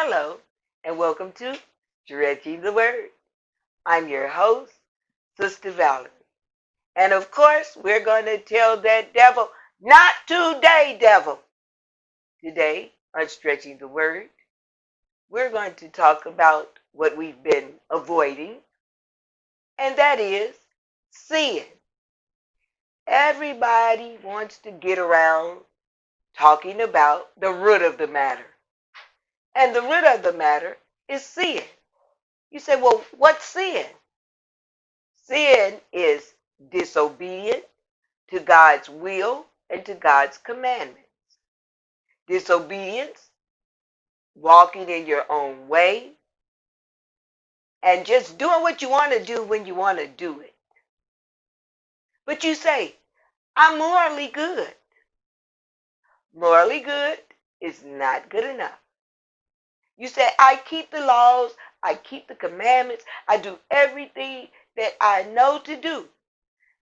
Hello, and welcome to Stretching the Word. I'm your host, Sister Valerie. And of course, we're going to tell that devil, not today, devil. Today, on Stretching the Word, we're going to talk about what we've been avoiding, and that is sin. Everybody wants to get around talking about the root of the matter. And the root of the matter is sin. You say, well, what's sin? Sin is disobedient to God's will and to God's commandments. Disobedience, walking in your own way, and just doing what you want to do when you want to do it. But you say, I'm morally good. Morally good is not good enough. You say, I keep the laws, I keep the commandments, I do everything that I know to do.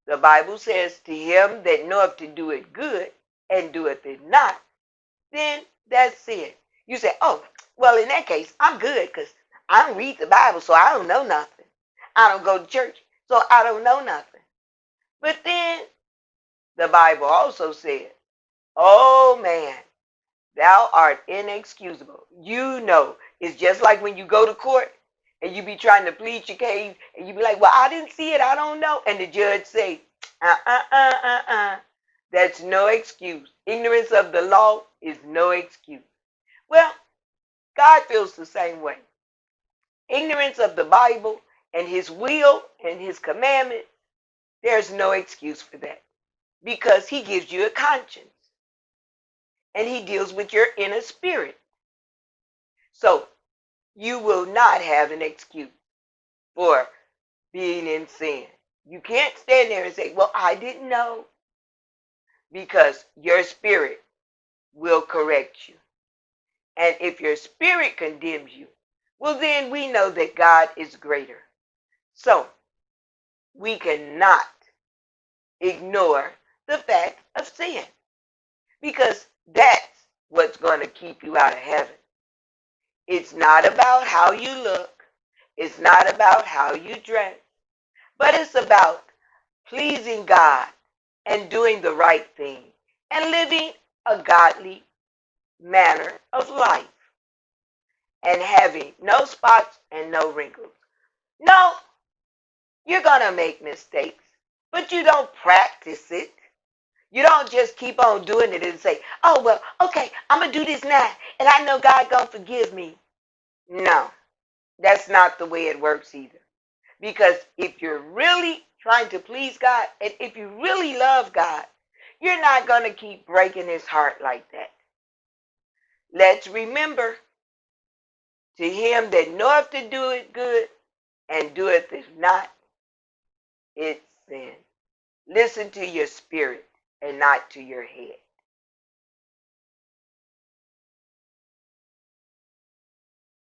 The Bible says, to him that knoweth to do it good and doeth it not, then that's sin. You say, oh, well, in that case, I'm good because I don't read the Bible, so I don't know nothing. I don't go to church, so I don't know nothing. But then the Bible also said, oh, man, thou art inexcusable. You know, it's just like when you go to court and you be trying to plead your case and you be like, well, I didn't see it, I don't know. And the judge say, that's no excuse. Ignorance of the law is no excuse. Well, God feels the same way. Ignorance of the Bible and his will and his commandment, there's no excuse for that because he gives you a conscience and he deals with your inner spirit. So you will not have an excuse for being in sin. You can't stand there and say, well, I didn't know, because your spirit will correct you. And if your spirit condemns you, well, then we know that God is greater. So we cannot ignore the fact of sin, because that's what's going to keep you out of heaven. It's not about how you look. It's not about how you dress. But it's about pleasing God and doing the right thing and living a godly manner of life and having no spots and no wrinkles. No, you're going to make mistakes, but you don't practice it. You don't just keep on doing it and say, oh, well, okay, I'm going to do this now, and I know God going to forgive me. No, that's not the way it works either. Because if you're really trying to please God, and if you really love God, you're not going to keep breaking his heart like that. Let's remember, to him that knoweth to do it good and doeth it not, it's sin. Listen to your spirit and not to your head.